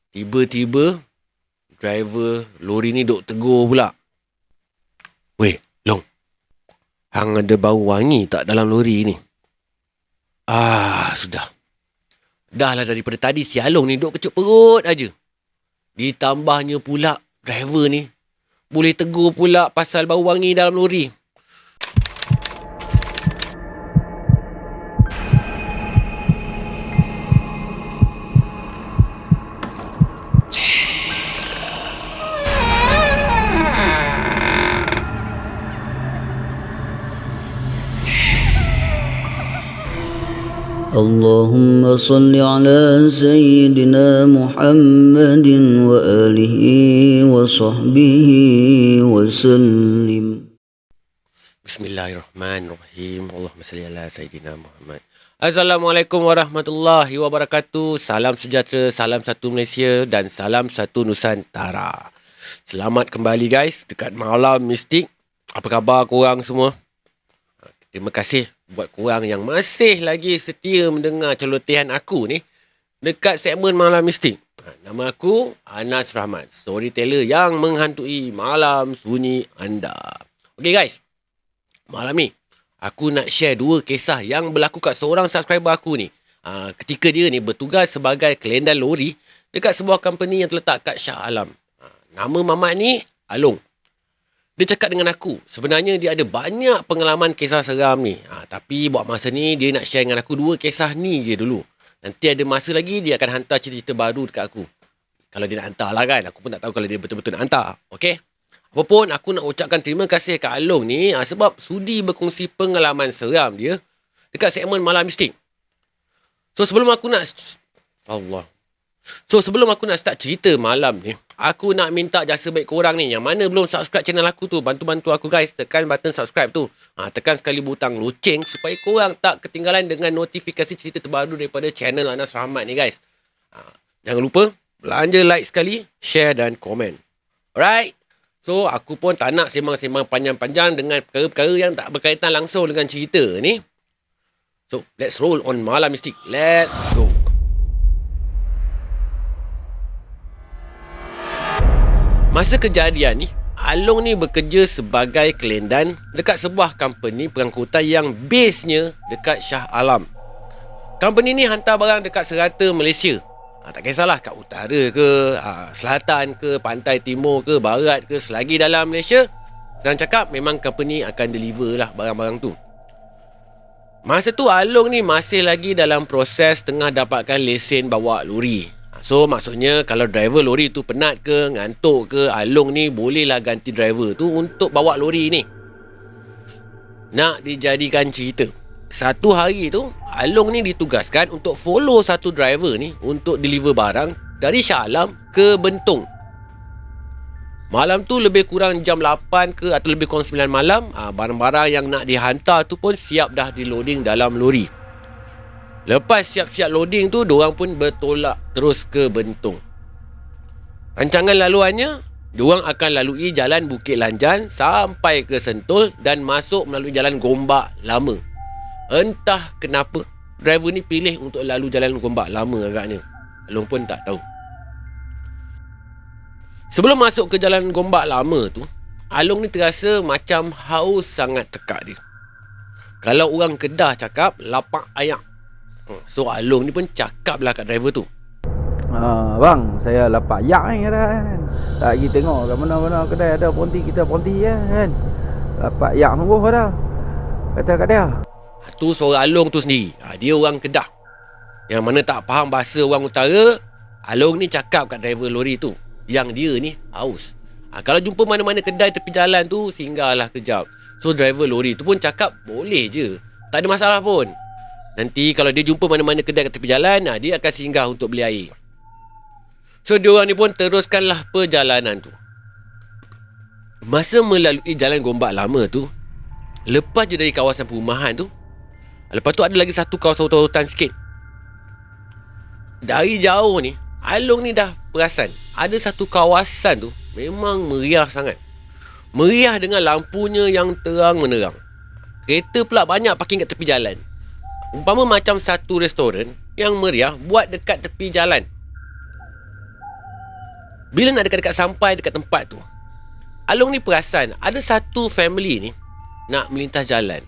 Tiba-tiba driver lori ni duk tegur pula. Weh, Long. Hang ada bau wangi tak dalam lori ni? Sudah. Dah lah daripada tadi si Along ni duk kecut perut aja. Ditambahnya pula driver ni boleh tegur pula pasal bau wangi dalam lori. اللهم صل على سيدنا محمد وآله وصحبه وسلم. Bismillahirrahmanirrahim. Allahumma salli ala Sayyidina Muhammad. Assalamualaikum warahmatullahi wabarakatuh. Salam sejahtera, salam satu Malaysia dan salam satu Nusantara. Selamat kembali guys dekat Malam Mistik. Apa khabar korang semua? Terima kasih buat korang yang masih lagi setia mendengar celotehan aku ni dekat segmen Malam Mistik. Nama aku Anas Rahmat, storyteller yang menghantui malam sunyi anda. Okay guys, malam ni aku nak share dua kisah yang berlaku kat seorang subscriber aku ni. Ketika dia ni bertugas sebagai kelendan lori dekat sebuah company yang terletak kat Shah Alam. Nama mamat ni Along. Dia cakap dengan aku, sebenarnya dia ada banyak pengalaman kisah seram ni. Tapi buat masa ni, dia nak share dengan aku dua kisah ni je dulu. Nanti ada masa lagi, dia akan hantar cerita-cerita baru dekat aku. Kalau dia nak hantar lah kan. Aku pun tak tahu kalau dia betul-betul nak hantar. Okay? Apapun, aku nak ucapkan terima kasih kat Along ni sebab sudi berkongsi pengalaman seram dia dekat segmen Malam Mistik. Sebelum aku nak start cerita malam ni, aku nak minta jasa baik korang ni. Yang mana belum subscribe channel aku tu, bantu-bantu aku guys. Tekan button subscribe tu. Tekan sekali butang loceng supaya korang tak ketinggalan dengan notifikasi cerita terbaru daripada channel Anas Rahmat ni guys. Jangan lupa belanja like sekali, share dan komen. Alright. So, aku pun tak nak sembang-sembang panjang-panjang dengan perkara-perkara yang tak berkaitan langsung dengan cerita ni. So, let's roll on Malam Mistik. Let's go. Masa kejadian ni, Along ni bekerja sebagai kelendan dekat sebuah company pengangkutan yang base-nya dekat Shah Alam. Company ni hantar barang dekat serata Malaysia. Tak kisahlah kat utara ke, selatan ke, pantai timur ke, barat ke, selagi dalam Malaysia, senang cakap memang company akan deliver lah barang-barang tu. Masa tu Along ni masih lagi dalam proses tengah dapatkan lesen bawa lori. So maksudnya kalau driver lori tu penat ke, ngantuk ke, Along ni bolehlah ganti driver tu untuk bawa lori ni. Nak dijadikan cerita, satu hari tu Along ni ditugaskan untuk follow satu driver ni untuk deliver barang dari Shah Alam ke Bentong. Malam tu lebih kurang jam 8 ke atau lebih kurang 9 malam, barang-barang yang nak dihantar tu pun siap dah di loading dalam lori. Lepas siap-siap loading tu, diorang pun bertolak terus ke Bentong. Rancangan laluannya, diorang akan lalui jalan Bukit Lanjan sampai ke Sentul dan masuk melalui jalan Gombak Lama. Entah kenapa driver ni pilih untuk lalu jalan Gombak Lama agaknya. Along pun tak tahu. Sebelum masuk ke jalan Gombak Lama tu, Along ni terasa macam haus sangat tekak dia. Kalau orang Kedah cakap, lapak ayak. So Along ni pun cakap lah kat driver tu. Bang, saya lapak yak ni kan. Tak pergi tengok kat mana-mana kedai ada ponti, kita ponti kan. Lapak yak sungguh dah. Kata kat dia. Tu suara Along tu sendiri. Dia orang Kedah. Yang mana tak faham bahasa orang utara. Along ni cakap kat driver lori tu yang dia ni haus. Kalau jumpa mana-mana kedai tepi jalan tu, singgahlah kejap. So driver lori tu pun cakap boleh je, tak ada masalah pun. Nanti kalau dia jumpa mana-mana kedai kat tepi jalan, dia akan singgah untuk beli air. So diorang ni pun teruskanlah perjalanan tu. Masa melalui jalan Gombak Lama tu, lepas je dari kawasan perumahan tu, lepas tu ada lagi satu kawasan hutan-hutan sikit. Dari jauh ni, Along ni dah perasan ada satu kawasan tu memang meriah sangat. Meriah dengan lampunya yang terang menerang. Kereta pula banyak parking kat tepi jalan. Umpama macam satu restoran yang meriah buat dekat tepi jalan. Bila nak dekat-dekat sampai dekat tempat tu, Along ni perasan ada satu family ni nak melintas jalan.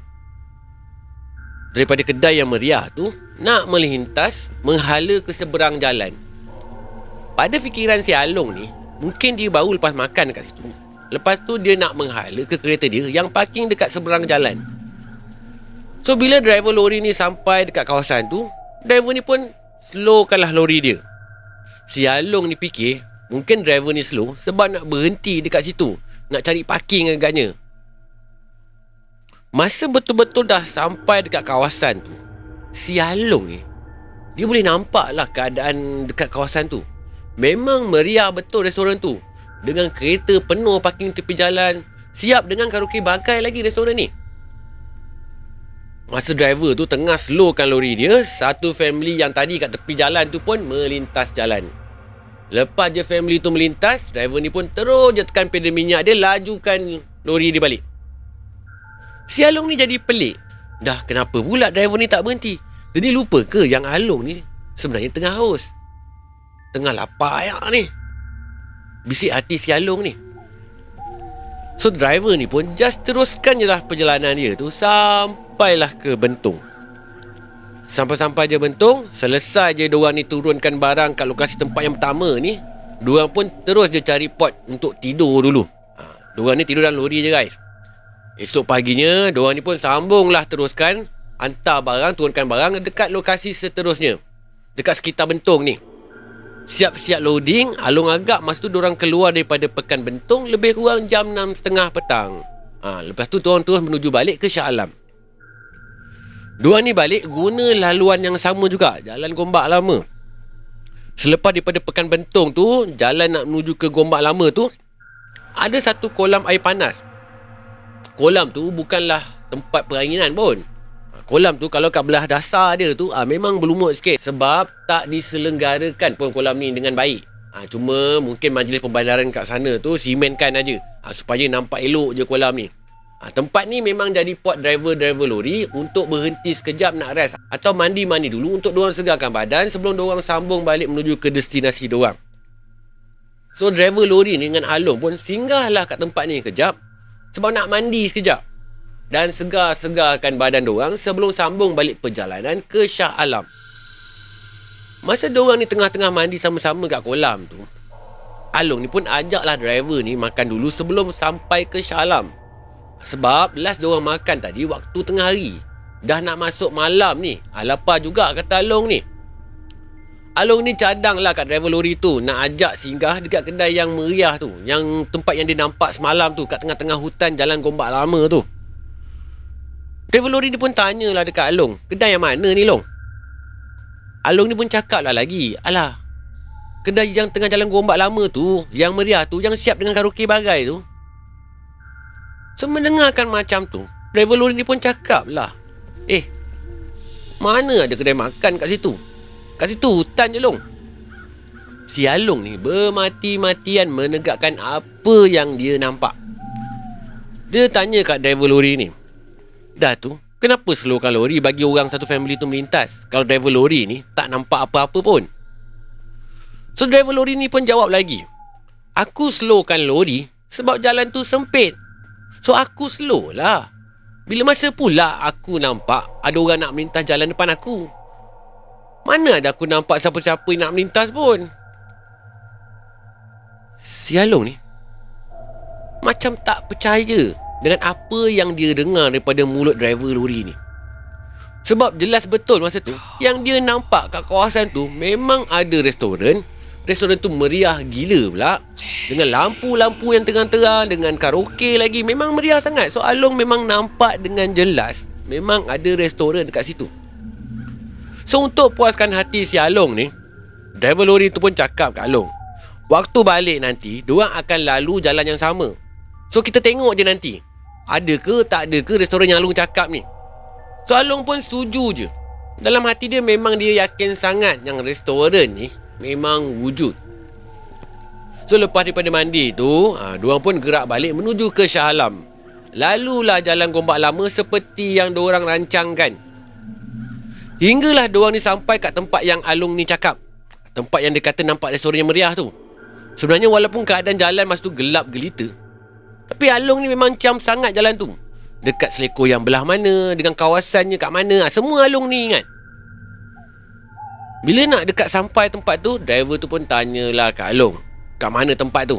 Daripada kedai yang meriah tu, nak melintas menghala ke seberang jalan. Pada fikiran si Along ni, mungkin dia baru lepas makan dekat situ. Lepas tu dia nak menghala ke kereta dia yang parking dekat seberang jalan. So bila driver lori ni sampai dekat kawasan tu, driver ni pun slowkanlah lori dia. Si Along ni fikir mungkin driver ni slow sebab nak berhenti dekat situ, nak cari parking agaknya. Masa betul-betul dah sampai dekat kawasan tu, si Along ni, dia boleh nampak lah keadaan dekat kawasan tu. Memang meriah betul restoran tu, dengan kereta penuh parking tepi jalan, siap dengan karaoke bagai lagi restoran ni. Masa driver tu tengah slowkan lori dia, satu family yang tadi kat tepi jalan tu pun melintas jalan. Lepas je family tu melintas, driver ni pun terus je tekan pedal minyak dia, lajukan lori dia balik. Si Along ni jadi pelik. Dah kenapa pula driver ni tak berhenti? Jadi lupa ke yang Along ni sebenarnya tengah haus? Tengah lapar ayak ni. Bisik hati si Along ni. So driver ni pun just teruskan je lah perjalanan dia tu sampailah ke Bentong. Sampai-sampai je Bentong, selesai je diorang ni turunkan barang kat lokasi tempat yang pertama ni, diorang pun terus je cari pot untuk tidur dulu. Diorang ni tidur dalam lori je guys. Esok paginya, diorang ni pun sambunglah teruskan hantar barang, turunkan barang dekat lokasi seterusnya, dekat sekitar Bentong ni. Siap-siap loading, Along agak masa tu diorang keluar daripada Pekan Bentong lebih kurang jam 6.30 petang. Lepas tu diorang terus menuju balik ke Shah Alam. Diorang ni balik guna laluan yang sama juga, Jalan Gombak Lama. Selepas daripada Pekan Bentong tu, jalan nak menuju ke Gombak Lama tu, ada satu kolam air panas. Kolam tu bukanlah tempat peranginan pun. Kolam tu kalau kat belah dasar dia tu memang berlumut sikit, sebab tak diselenggarakan pun kolam ni dengan baik. Cuma mungkin majlis pembandaran kat sana tu simenkan aja, supaya nampak elok je kolam ni. Tempat ni memang jadi pot driver-driver lori untuk berhenti sekejap nak rest atau mandi-mandi dulu untuk diorang segarkan badan sebelum diorang sambung balik menuju ke destinasi diorang. So driver lori ni dengan Along pun singgahlah kat tempat ni kejap sebab nak mandi sekejap dan segar-segarkan badan diorang sebelum sambung balik perjalanan ke Shah Alam. Masa diorang ni tengah-tengah mandi sama-sama kat kolam tu, Along ni pun ajaklah driver ni makan dulu sebelum sampai ke Shah Alam. Sebab last diorang makan tadi waktu tengah hari, dah nak masuk malam ni. Lapar juga kata Along ni. Along ni cadang lah kat driver lori tu nak ajak singgah dekat kedai yang meriah tu, yang tempat yang dia nampak semalam tu kat tengah-tengah hutan Jalan Gombak Lama tu. Driver lori ni pun tanyalah dekat Along, kedai yang mana ni Long? Along ni pun cakap lah lagi, alah, kedai yang tengah Jalan Gombak Lama tu, yang meriah tu, yang siap dengan karaoke bagai tu. So mendengarkan macam tu, driver lori ni pun cakap lah, mana ada kedai makan kat situ? Kat situ hutan je Long. Si Along ni bermati-matian menegakkan apa yang dia nampak. Dia tanya kat driver lori ni, dah tu, kenapa slowkan lori bagi orang satu family tu melintas kalau driver lori ni tak nampak apa-apa pun? So driver lori ni pun jawab lagi, aku slowkan lori sebab jalan tu sempit. So aku slow lah. Bila masa pula aku nampak ada orang nak melintas jalan depan aku? Mana ada aku nampak siapa-siapa yang nak melintas pun? Si Along ni macam tak percaya dengan apa yang dia dengar daripada mulut driver lori ni. Sebab jelas betul masa tu yang dia nampak kat kawasan tu memang ada restoran. Restoran tu meriah gila pula, dengan lampu-lampu yang terang-terang, dengan karaoke lagi, memang meriah sangat. So Along memang nampak dengan jelas memang ada restoran dekat situ. So untuk puaskan hati si Along ni, driver lori tu pun cakap kat Along, waktu balik nanti diorang akan lalu jalan yang sama. So kita tengok je nanti ada ke tak ada ke restoran yang Along cakap ni. So Along pun setuju je. Dalam hati dia memang dia yakin sangat yang restoran ni memang wujud. So lepas daripada mandi tu, diorang pun gerak balik menuju ke Shah Alam. Lalulah Jalan Gombak Lama seperti yang diorang rancangkan. Hinggalah diorang ni sampai kat tempat yang Along ni cakap, tempat yang dia kata nampak restoran yang meriah tu. Sebenarnya walaupun keadaan jalan masa tu gelap gelita, tapi Along ni memang cam sangat jalan tu. Dekat selekor yang belah mana, dengan kawasannya kat mana, semua Along ni ingat. Bila nak dekat sampai tempat tu, driver tu pun tanyalah kat Along, kat mana tempat tu.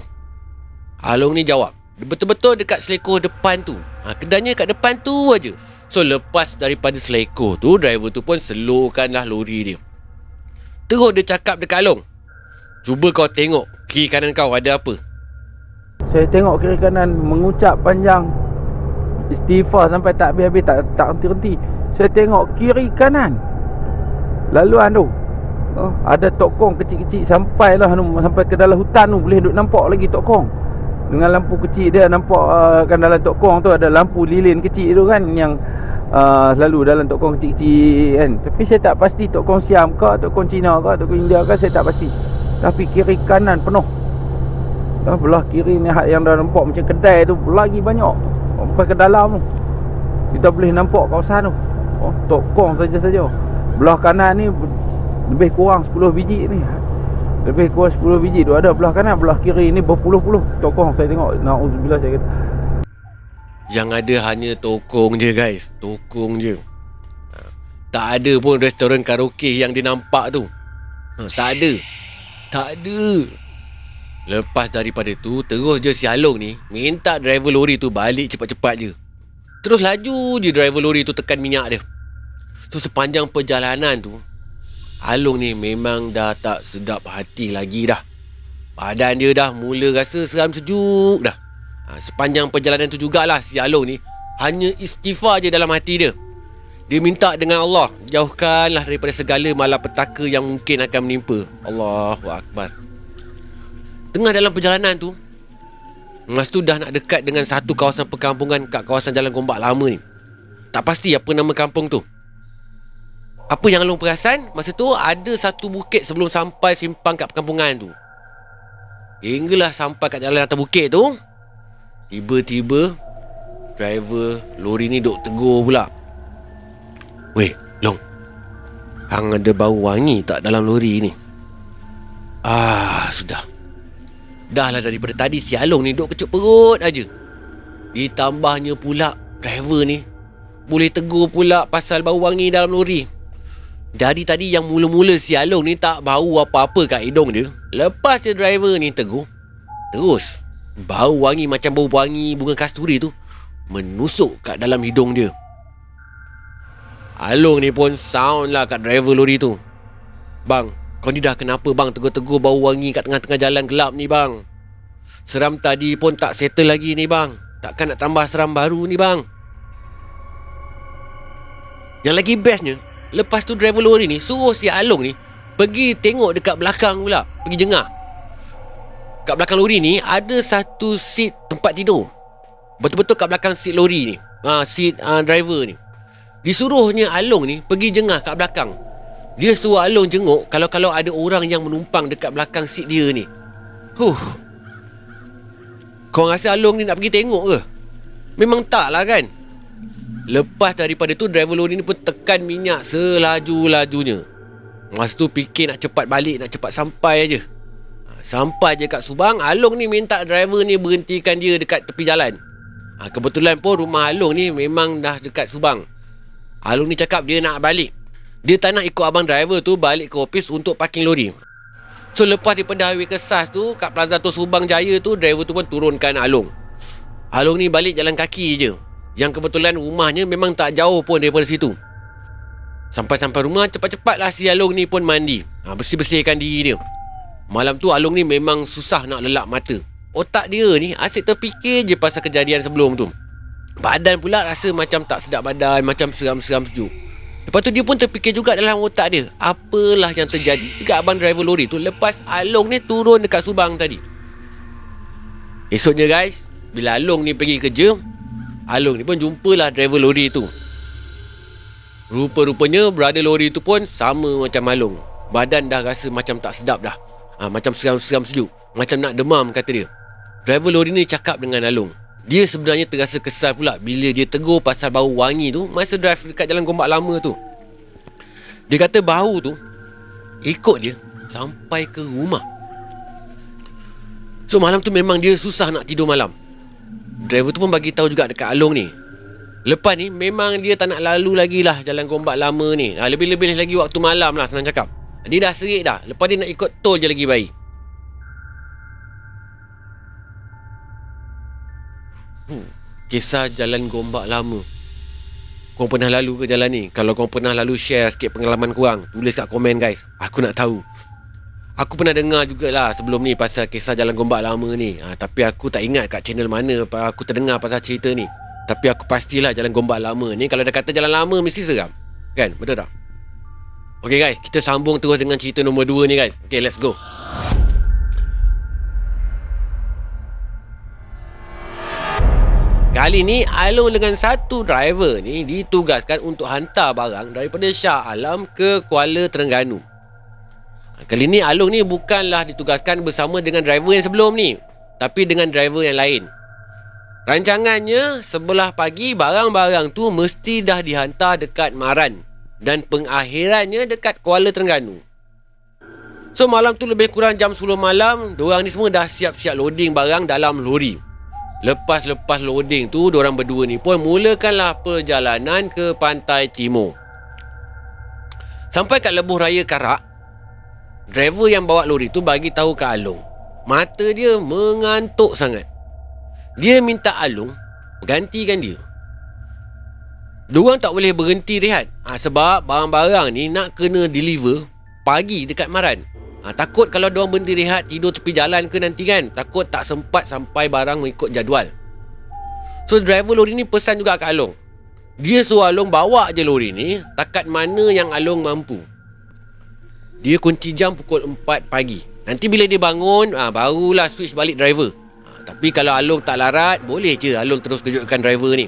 Along ni jawab, betul-betul dekat selekor depan tu. Kedainya kat depan tu aja. So lepas daripada selekor tu, driver tu pun slowkanlah lori dia. Terus dia cakap dekat Along, cuba kau tengok kiri kanan kau ada apa. Saya tengok kiri kanan, mengucap panjang istighfar sampai tak habis-habis, tak henti-henti. Saya tengok kiri kanan, laluan tu, ada tokong kecil-kecil sampai ke dalam hutan tu. Boleh duk nampak lagi tokong dengan lampu kecil dia. Nampak kan dalam tokong tu ada lampu lilin kecil tu kan, yang selalu dalam tokong kecil-kecil kan. Tapi saya tak pasti tokong Siam ke, tokong Cina ke, tokong India ke, saya tak pasti. Tapi kiri kanan penuh. Belah kiri ni yang dah nampak macam kedai tu lagi banyak, sampai ke dalam tu kita boleh nampak kawasan tu. Tokong saja-saja. Belah kanan ni lebih kurang 10 biji ni. Lebih kurang 10 biji tu ada belah kanan. Belah kiri ni berpuluh-puluh tokong saya tengok. Na'udzubillah saya kata. Yang ada hanya tokong je guys. Tokong je. Tak ada pun restoran karaoke yang dia nampak tu. Tak ada. Tak ada. Lepas daripada tu, terus je si Along ni minta driver lori tu balik cepat-cepat je. Terus laju je driver lori tu tekan minyak dia. So sepanjang perjalanan tu, Along ni memang dah tak sedap hati lagi dah. Badan dia dah mula rasa seram sejuk dah. Sepanjang perjalanan tu jugalah si Along ni hanya istighfar je dalam hati dia. Dia minta dengan Allah, jauhkanlah daripada segala malapetaka yang mungkin akan menimpa. Allahu Akbar. Tengah dalam perjalanan tu, masa tu dah nak dekat dengan satu kawasan perkampungan kat kawasan Jalan Gombak Lama ni. Tak pasti apa nama kampung tu. Apa yang Along perasan, masa tu ada satu bukit sebelum sampai simpang kat perkampungan tu. Hinggalah sampai kat jalan atas bukit tu, tiba-tiba driver lori ni duk tegur pula. Weh, Long, hang ada bau wangi tak dalam lori ni? Sudah. Dah lah daripada tadi si Along ni duk kecut perut aja. Ditambahnya pula driver ni boleh tegur pula pasal bau wangi dalam lori. Dari tadi yang mula-mula si Along ni tak bau apa-apa kat hidung dia, lepas si driver ni tegur, terus bau wangi macam bau wangi bunga kasturi tu menusuk kat dalam hidung dia. Along ni pun sound lah kat driver lori tu. Bang, kau ni dah kenapa bang tegur-tegur bau wangi kat tengah-tengah jalan gelap ni bang? Seram tadi pun tak settle lagi ni bang. Takkan nak tambah seram baru ni bang? Yang lagi bestnya, lepas tu driver lori ni suruh si Along ni pergi tengok dekat belakang pula. Pergi jengah. Kat belakang lori ni ada satu seat tempat tidur. Betul-betul kat belakang seat lori ni, seat driver ni. Disuruhnya Along ni pergi jengah kat belakang. Dia suruh Along jenguk kalau ada orang yang menumpang dekat belakang seat dia ni. Kau rasa Along ni nak pergi tengok ke? Memang tak lah kan. Lepas daripada tu driver lori ni pun tekan minyak selaju-lajunya. Masa tu fikir nak cepat balik, nak cepat sampai aja. Sampai je kat Subang, Along ni minta driver ni berhentikan dia dekat tepi jalan. Kebetulan pun rumah Along ni memang dah dekat Subang. Along ni cakap dia nak balik. Dia tak nak ikut abang driver tu balik ke office untuk parking lori. So lepas daripada highway Kesas tu, kat Plaza Tor Subang Jaya tu, driver tu pun turunkan Along. Along ni balik jalan kaki je. Yang kebetulan rumahnya memang tak jauh pun daripada situ. Sampai-sampai rumah, cepat-cepatlah si Along ni pun mandi, bersih-bersihkan diri dia. Malam tu Along ni memang susah nak lelap mata. Otak dia ni asyik terfikir je pasal kejadian sebelum tu. Badan pula rasa macam tak sedap badan, macam seram-seram sejuk. Lepas tu dia pun terfikir juga dalam otak dia, apalah yang terjadi dekat abang driver lori tu lepas Along ni turun dekat Subang tadi. Esoknya guys, bila Along ni pergi kerja, Along ni pun jumpalah driver lori tu. Rupa-rupanya brother lori tu pun sama macam Along. Badan dah rasa macam tak sedap dah, macam seram-seram sejuk, macam nak demam kata dia. Driver lori ni cakap dengan Along, dia sebenarnya terasa kesal pula bila dia tegur pasal bau wangi tu masa drive dekat Jalan Gombak Lama tu. Dia kata bau tu ikut dia sampai ke rumah. So malam tu memang dia susah nak tidur malam. Driver tu pun bagi tahu juga dekat Along ni, lepas ni memang dia tak nak lalu lagi lah jalan Gombak lama ni. Lebih-lebih lagi waktu malam lah, senang cakap. Dia dah serik dah. Lepas dia nak ikut tol je lagi baik. Kisah jalan Gombak lama. Korang pernah lalu ke jalan ni? Kalau korang pernah lalu, share sikit pengalaman korang. Tulis kat komen guys, aku nak tahu. Aku pernah dengar jugalah sebelum ni pasal kisah jalan Gombak lama ni. Tapi aku tak ingat kat channel mana aku terdengar pasal cerita ni. Tapi aku pastilah jalan Gombak lama ni, kalau dah kata jalan lama mesti seram. Kan? Betul tak? Okay guys, kita sambung terus dengan cerita nombor 2 ni guys. Okay, let's go. Kali ni Along dengan satu driver ni ditugaskan untuk hantar barang daripada Shah Alam ke Kuala Terengganu. Kali ni Along ni bukanlah ditugaskan bersama dengan driver yang sebelum ni, tapi dengan driver yang lain. Rancangannya sebelah pagi barang-barang tu mesti dah dihantar dekat Maran dan pengakhirannya dekat Kuala Terengganu. So malam tu lebih kurang jam 10 malam, diorang ni semua dah siap-siap loading barang dalam lori. Lepas loading tu, diorang berdua ni pun mulakanlah perjalanan ke pantai timur. Sampai kat Lebuh Raya Karak, driver yang bawa lori tu bagi tahu ke Along, mata dia mengantuk sangat. Dia minta Along gantikan dia. Diorang tak boleh berhenti rehat sebab barang-barang ni nak kena deliver pagi dekat Maran. Takut kalau diorang berhenti rehat, tidur tepi jalan ke nanti kan, takut tak sempat sampai barang mengikut jadual. So driver lori ni pesan juga kat Along, dia suruh Along bawa je lori ni takat mana yang Along mampu. Dia kunci jam pukul 4 pagi. Nanti bila dia bangun, barulah switch balik driver. Tapi kalau Along tak larat, boleh je Along terus kejutkan driver ni.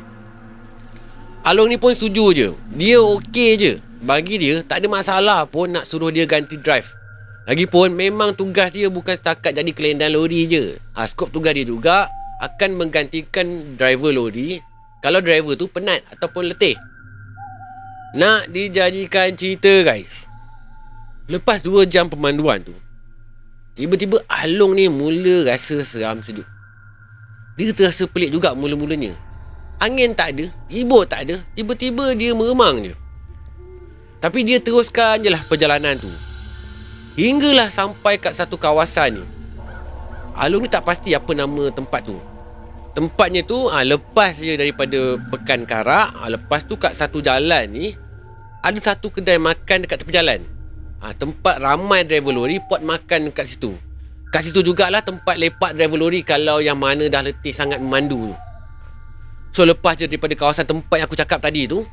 Along ni pun setuju je. Dia okey je. Bagi dia tak ada masalah pun nak suruh dia ganti drive. Lagipun memang tugas dia bukan setakat jadi kelendan lori je. Skop tugas dia juga akan menggantikan driver lori kalau driver tu penat ataupun letih. Nak dijadikan cerita guys, lepas 2 jam pemanduan tu, tiba-tiba Along ni mula rasa seram sejuk. Dia terasa pelik juga mula-mulanya. Angin tak ada, ribut tak ada, tiba-tiba dia meremang je. Tapi dia teruskan je lah perjalanan tu. Hinggalah sampai kat satu kawasan ni. Along ni tak pasti apa nama tempat tu. Tempatnya tu lepas je daripada Pekan Karak, lepas tu kat satu jalan ni ada satu kedai makan dekat tepi jalan. Tempat ramai driver lori pot makan kat situ. Kat situ jugalah tempat lepak driver lori kalau yang mana dah letih sangat memandu tu. So lepas je daripada kawasan tempat yang aku cakap tadi tu,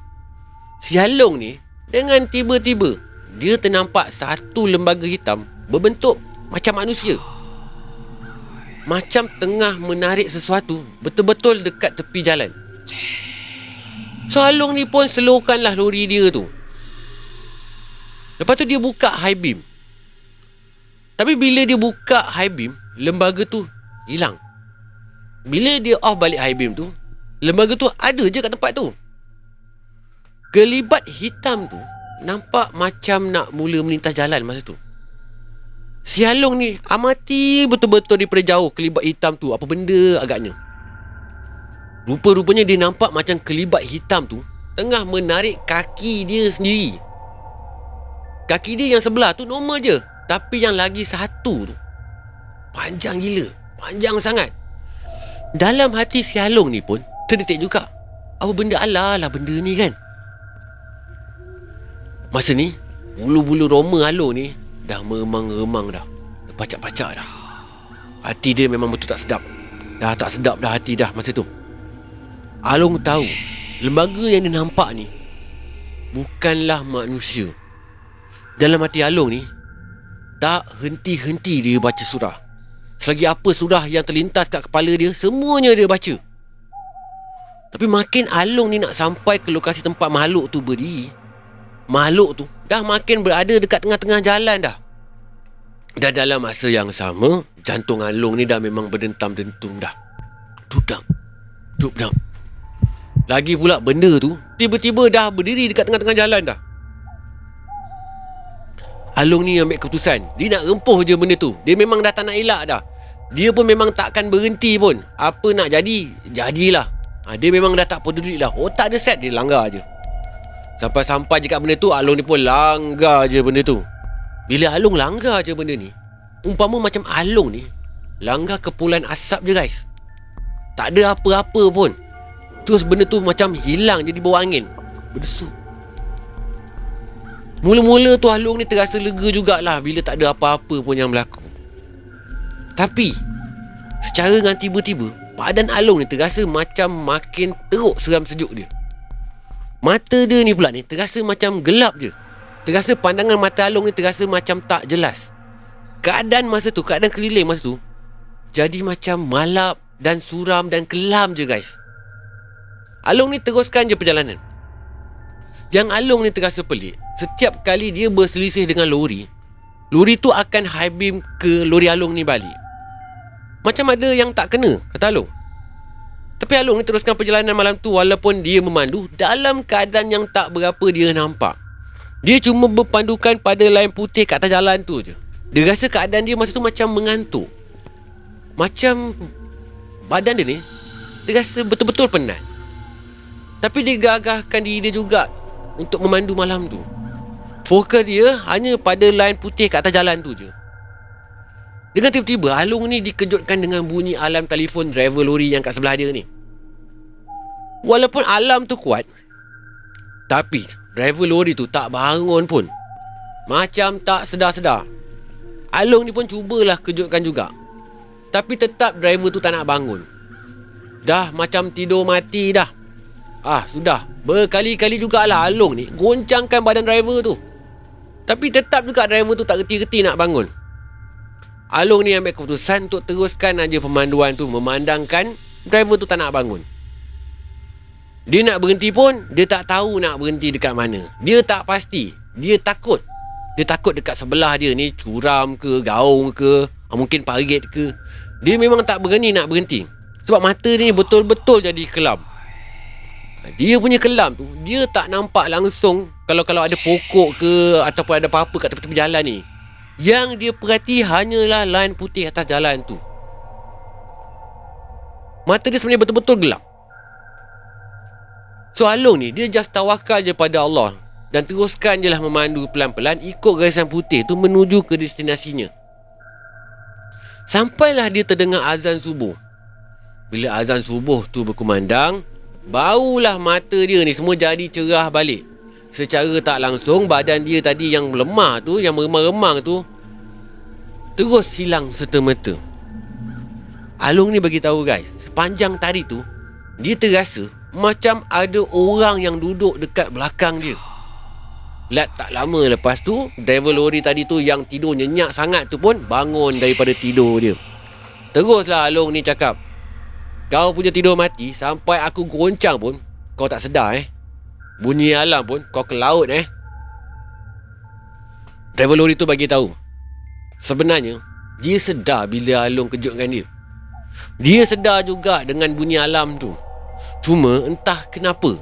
si Along ni dengan tiba-tiba dia ternampak satu lembaga hitam berbentuk macam manusia, macam tengah menarik sesuatu betul-betul dekat tepi jalan. So Along ni pun slowkanlah lori dia tu. Lepas tu dia buka high beam. Tapi bila dia buka high beam, lembaga tu hilang. Bila dia off balik high beam tu, lembaga tu ada je kat tempat tu. Kelibat hitam tu nampak macam nak mula melintas jalan masa tu. Si Along ni amati betul-betul daripada jauh kelibat hitam tu apa benda agaknya. Rupa-rupanya dia nampak macam kelibat hitam tu tengah menarik kaki dia sendiri. Kaki dia yang sebelah tu normal je, tapi yang lagi satu tu panjang gila, panjang sangat. Dalam hati si Along ni pun terdetik juga, apa benda alah benda ni kan. Masa ni bulu-bulu roma Along ni dah meremang-remang dah, pacak-pacak dah. Hati dia memang betul tak sedap. Dah tak sedap dah hati dah masa tu. Along tahu lembaga yang dia nampak ni bukanlah manusia. Dalam hati Along ni tak henti-henti dia baca surah. Selagi apa surah yang terlintas kat kepala dia, semuanya dia baca. Tapi makin Along ni nak sampai ke lokasi tempat makhluk tu berdiri, makhluk tu dah makin berada dekat tengah-tengah jalan dah. Dan dalam masa yang sama, jantung Along ni dah memang berdentam-dentum dah. Dudam, dudam. Lagi pula benda tu tiba-tiba dah berdiri dekat tengah-tengah jalan dah. Along ni ambil keputusan, dia nak rempuh je benda tu. Dia memang dah tak nak elak dah. Dia pun memang takkan berhenti pun. Apa nak jadi, jadilah. Dia memang dah tak peduli dah. Otak dia set, dia langgar je. Sampai-sampai je kat benda tu, Along ni pun langgar je benda tu. Bila Along langgar je benda ni, umpama macam Along ni langgar kepulan asap je guys, tak ada apa-apa pun, terus benda tu macam hilang je di bawah angin, berdesu. Mula-mula tu Along ni terasa lega jugalah bila tak ada apa-apa pun yang berlaku. Tapi secara dengan tiba-tiba badan Along ni terasa macam makin teruk seram sejuk dia. Mata dia ni pula ni terasa macam gelap je. Terasa pandangan mata Along ni terasa macam tak jelas. Keadaan masa tu, keadaan keliling masa tu jadi macam malap dan suram dan kelam je guys. Along ni teruskan je perjalanan. Yang Along ni terasa pelik, setiap kali dia berselisih dengan lori tu akan high beam ke lori Along ni balik. Macam ada yang tak kena, kata Along. Tapi Along ni teruskan perjalanan malam tu walaupun dia memandu dalam keadaan yang tak berapa dia nampak. Dia cuma berpandukan pada line putih kat atas jalan tu je. Dia rasa keadaan dia masa tu macam mengantuk. Macam badan dia ni terasa betul-betul penat. Tapi dia gagahkan diri dia juga untuk memandu malam tu. Fokus dia hanya pada line putih kat atas jalan tu je. Dengan tiba-tiba Along ni dikejutkan dengan bunyi alarm telefon driver lori yang kat sebelah dia ni. Walaupun alarm tu kuat, tapi driver lori tu tak bangun pun. Macam tak sedar-sedar. Along ni pun cubalah kejutkan juga, tapi tetap driver tu tak nak bangun. Dah macam tidur mati dah. Sudah berkali-kali jugalah Along ni goncangkan badan driver tu, tapi tetap juga driver tu tak reti-reti nak bangun. Along ni ambil keputusan untuk teruskan aja pemanduan tu, memandangkan driver tu tak nak bangun. Dia nak berhenti pun dia tak tahu nak berhenti dekat mana. Dia tak pasti. Dia takut. Dia takut dekat sebelah dia ni curam ke, gaung ke, mungkin parit ke. Dia memang tak berani nak berhenti sebab mata dia ni betul-betul jadi kelam. Dia punya kelam tu, dia tak nampak langsung kalau ada pokok ke ataupun ada apa-apa kat tepi-tepi jalan ni. Yang dia perhati hanyalah line putih atas jalan tu. Mata dia sebenarnya betul-betul gelap. So Along ni dia just tawakal je pada Allah dan teruskan je lah memandu pelan-pelan ikut garisan putih tu menuju ke destinasinya. Sampailah dia terdengar azan subuh. Bila azan subuh tu berkumandang, barulah mata dia ni semua jadi cerah balik. Secara tak langsung badan dia tadi yang lemah tu, yang meremang-remang tu, terus hilang serta-merta. Along ni bagi tahu guys, sepanjang tadi tu dia terasa macam ada orang yang duduk dekat belakang dia. Tak lama lepas tu, driver lori tadi tu yang tidur nyenyak sangat tu pun bangun daripada tidur dia. Teruslah Along ni cakap, "Kau punya tidur mati sampai aku goncang pun kau tak sedar Bunyi alarm pun kau ke laut Driver lori tu bagi tahu, sebenarnya dia sedar bila Along kejutkan dia. Dia sedar juga dengan bunyi alarm tu. Cuma entah kenapa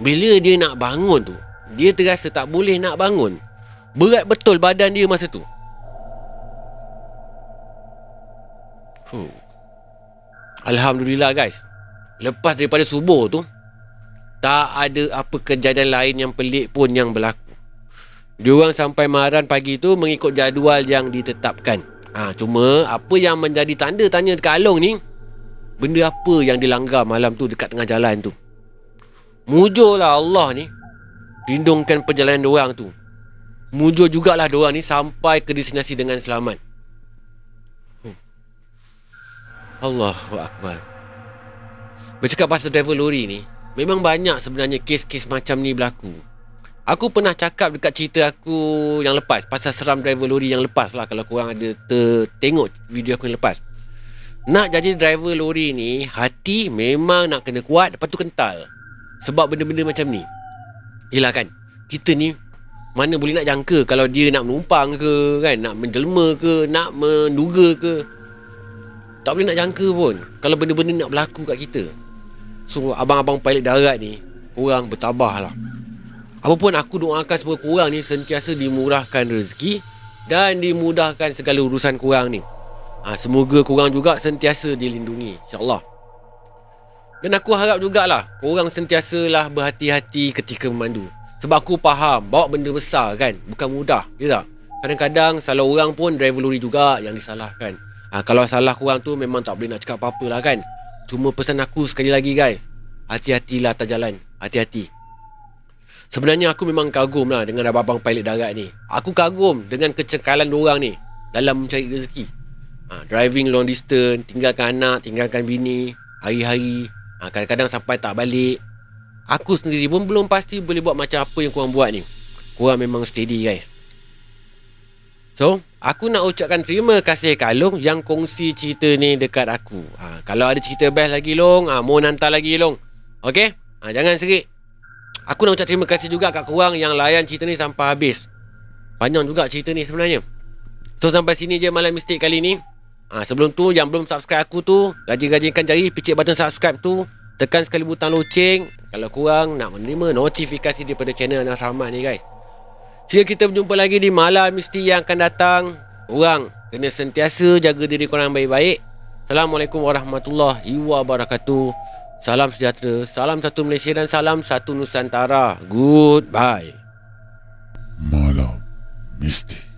bila dia nak bangun tu, dia terasa tak boleh nak bangun. Berat betul badan dia masa tu. Alhamdulillah guys, lepas daripada subuh tu tak ada apa kejadian lain yang pelik pun yang berlaku. Diorang sampai Maran pagi tu mengikut jadual yang ditetapkan. Cuma apa yang menjadi tanda tanya dekat Along ni, benda apa yang dilanggar malam tu dekat tengah jalan tu. Mujurlah Allah ni lindungkan perjalanan diorang tu. Mujur jugalah diorang ni sampai ke destinasi dengan selamat. Allahu Akbar. Bercakap pasal driver lori ni, memang banyak sebenarnya kes-kes macam ni berlaku. Aku pernah cakap dekat cerita aku yang lepas pasal seram driver lori yang lepas lah. Kalau korang ada tengok video aku yang lepas. Nak jadi driver lori ni, hati memang nak kena kuat, lepas tu kental. Sebab benda-benda macam ni, yelah kan, kita ni mana boleh nak jangka kalau dia nak menumpang ke kan, nak menjelma ke, nak menduga ke. Tak boleh nak jangka pun kalau benda-benda nak berlaku kat kita. So abang-abang pilot darat ni, korang bertabahlah. Apapun aku doakan semua korang ni sentiasa dimurahkan rezeki dan dimudahkan segala urusan korang ni. Semoga korang juga sentiasa dilindungi, InsyaAllah. Dan aku harap jugalah korang sentiasalah berhati-hati ketika memandu. Sebab aku faham bawa benda besar kan, bukan mudah, ya tak? Kadang-kadang salah orang pun driver lori juga yang disalahkan. Kalau salah korang tu memang tak boleh nak cakap apa-apa lah kan. Cuma pesan aku sekali lagi guys, hati-hatilah atas jalan, hati-hati. Sebenarnya aku memang kagum lah dengan abang-abang pilot darat ni. Aku kagum dengan kecekalan diorang ni dalam mencari rezeki. Driving long distance, tinggalkan anak, tinggalkan bini, hari-hari, kadang-kadang sampai tak balik. Aku sendiri pun belum pasti boleh buat macam apa yang korang buat ni. Korang memang steady guys. So, aku nak ucapkan terima kasih Kak Long yang kongsi cerita ni dekat aku. Kalau ada cerita best lagi Long, mohon hantar lagi Long. Okay? Jangan serik. Aku nak ucap terima kasih juga kat korang yang layan cerita ni sampai habis. Panjang juga cerita ni sebenarnya. So, sampai sini je Malam Mistik kali ni. Sebelum tu, yang belum subscribe aku tu, rajin-rajinkan jari, picit button subscribe tu. Tekan sekali butang loceng kalau korang nak menerima notifikasi daripada channel Anas Rahmat ni guys. Sehingga kita berjumpa lagi di Malam Mistik yang akan datang. Korang kena sentiasa jaga diri korang baik-baik. Assalamualaikum warahmatullahi wabarakatuh. Salam sejahtera, salam satu Malaysia dan salam satu Nusantara. Goodbye. Malam Mistik.